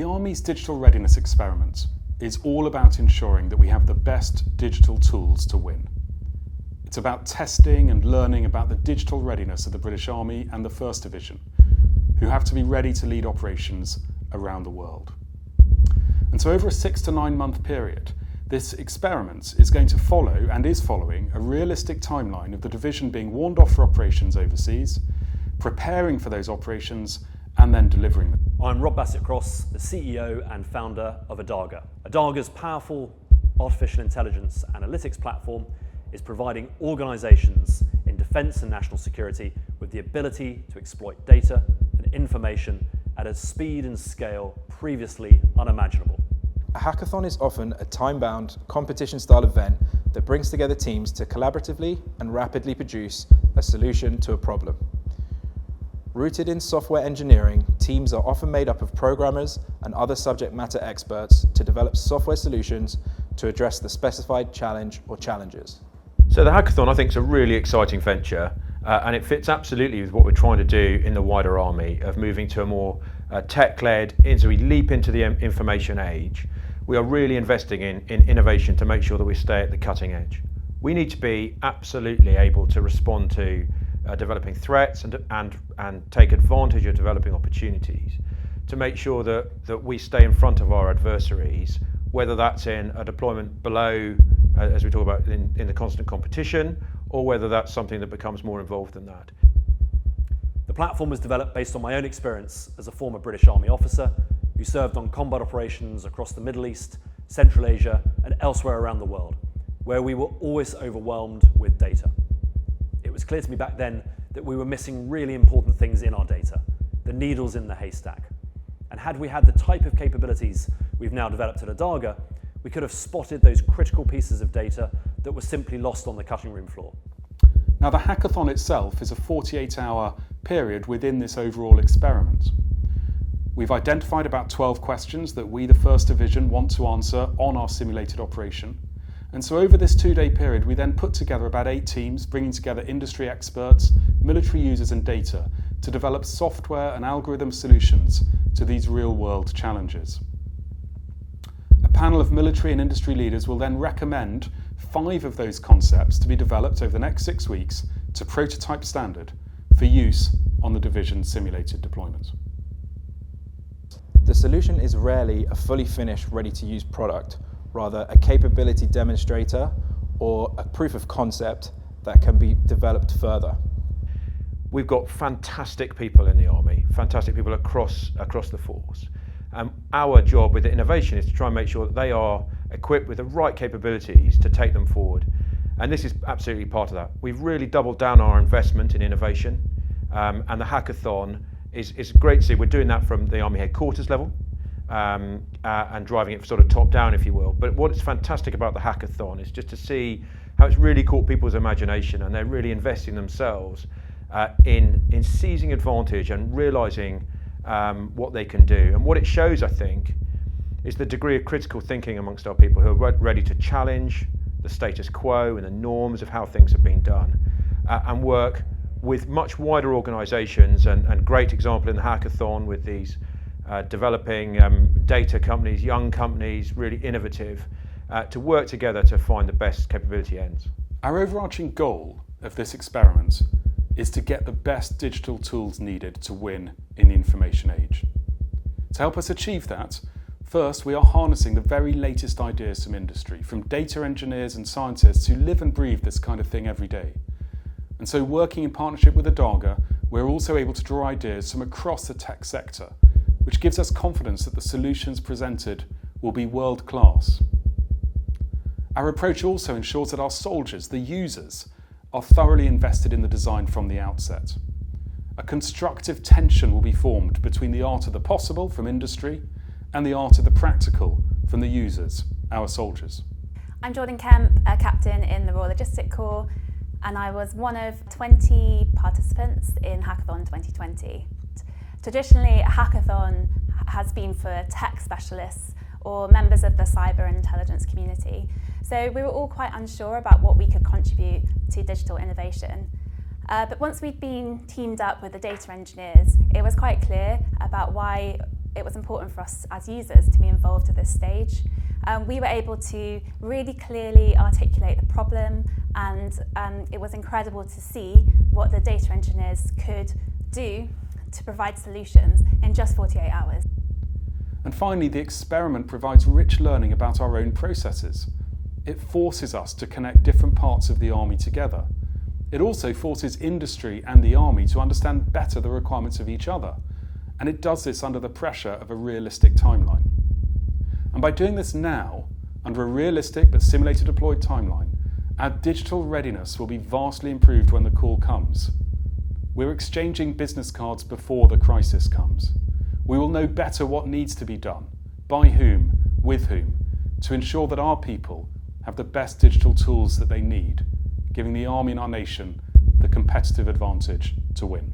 The Army's Digital Readiness Experiment is all about ensuring that we have the best digital tools to win. It's about testing and learning about the digital readiness of the British Army and the 1st Division, who have to be ready to lead operations around the world. And so over a 6 to 9 month period, this experiment is going to follow, and is following, a realistic timeline of the division being warned off for operations overseas, preparing for those operations, and then delivering them. I'm Rob Bassett-Cross, the CEO and founder of Adarga. Adarga's powerful artificial intelligence analytics platform is providing organisations in defence and national security with the ability to exploit data and information at a speed and scale previously unimaginable. A hackathon is often a time-bound, competition-style event that brings together teams to collaboratively and rapidly produce a solution to a problem. Rooted in software engineering, teams are often made up of programmers and other subject matter experts to develop software solutions to address the specified challenge or challenges. So the hackathon, I think, is a really exciting venture, and it fits absolutely with what we're trying to do in the wider army of moving to a more tech-led, as we leap into the information age. We are really investing in innovation to make sure that we stay at the cutting edge. We need to be absolutely able to respond to developing threats and take advantage of developing opportunities to make sure that we stay in front of our adversaries, whether that's in a deployment below, as we talk about in the constant competition, or whether that's something that becomes more involved than that. The platform was developed based on my own experience as a former British Army officer who served on combat operations across the Middle East, Central Asia, and elsewhere around the world, where we were always overwhelmed with data. It was clear to me back then that we were missing really important things in our data, the needles in the haystack. And had we had the type of capabilities we've now developed at Adarga, we could have spotted those critical pieces of data that were simply lost on the cutting room floor. Now, the hackathon itself is a 48-hour period within this overall experiment. We've identified about 12 questions that we, the 1st Division, want to answer on our simulated operation. And so over this 2-day period, we then put together about 8 teams, bringing together industry experts, military users and data to develop software and algorithm solutions to these real-world challenges. A panel of military and industry leaders will then recommend 5 of those concepts to be developed over the next 6 weeks to prototype standard for use on the division's simulated deployment. The solution is rarely a fully finished, ready-to-use product, rather a capability demonstrator or a proof of concept that can be developed further. We've got fantastic people in the Army, fantastic people across the force. Our job with the innovation is to try and make sure that they are equipped with the right capabilities to take them forward. And this is absolutely part of that. We've really doubled down our investment in innovation, and the hackathon is great to see. We're doing that from the Army headquarters level and driving it sort of top down, if you will. But what is fantastic about the hackathon is just to see how it's really caught people's imagination, and they're really investing themselves in seizing advantage and realising what they can do. And what it shows, I think, is the degree of critical thinking amongst our people who are ready to challenge the status quo and the norms of how things have been done, and work with much wider organisations, and great example in the hackathon with these developing data companies, young companies, really innovative, to work together to find the best capability ends. Our overarching goal of this experiment is to get the best digital tools needed to win in the information age. To help us achieve that, first, we are harnessing the very latest ideas from industry, from data engineers and scientists who live and breathe this kind of thing every day. And so, working in partnership with Adarga, we're also able to draw ideas from across the tech sector, which gives us confidence that the solutions presented will be world-class. Our approach also ensures that our soldiers, the users, are thoroughly invested in the design from the outset. A constructive tension will be formed between the art of the possible from industry and the art of the practical from the users, our soldiers. I'm Jordan Kemp, a captain in the Royal Logistic Corps, and I was one of 20 participants in Hackathon21. Traditionally, a hackathon has been for tech specialists or members of the cyber and intelligence community. So we were all quite unsure about what we could contribute to digital innovation. But once we'd been teamed up with the data engineers, it was quite clear about why it was important for us as users to be involved at this stage. We were able to really clearly articulate the problem, and it was incredible to see what the data engineers could do to provide solutions in just 48 hours. And finally, the experiment provides rich learning about our own processes. It forces us to connect different parts of the Army together. It also forces industry and the Army to understand better the requirements of each other. And it does this under the pressure of a realistic timeline. And by doing this now, under a realistic but simulator deployed timeline, our digital readiness will be vastly improved when the call comes. We're exchanging business cards before the crisis comes. We will know better what needs to be done, by whom, with whom, to ensure that our people have the best digital tools that they need, giving the Army and our nation the competitive advantage to win.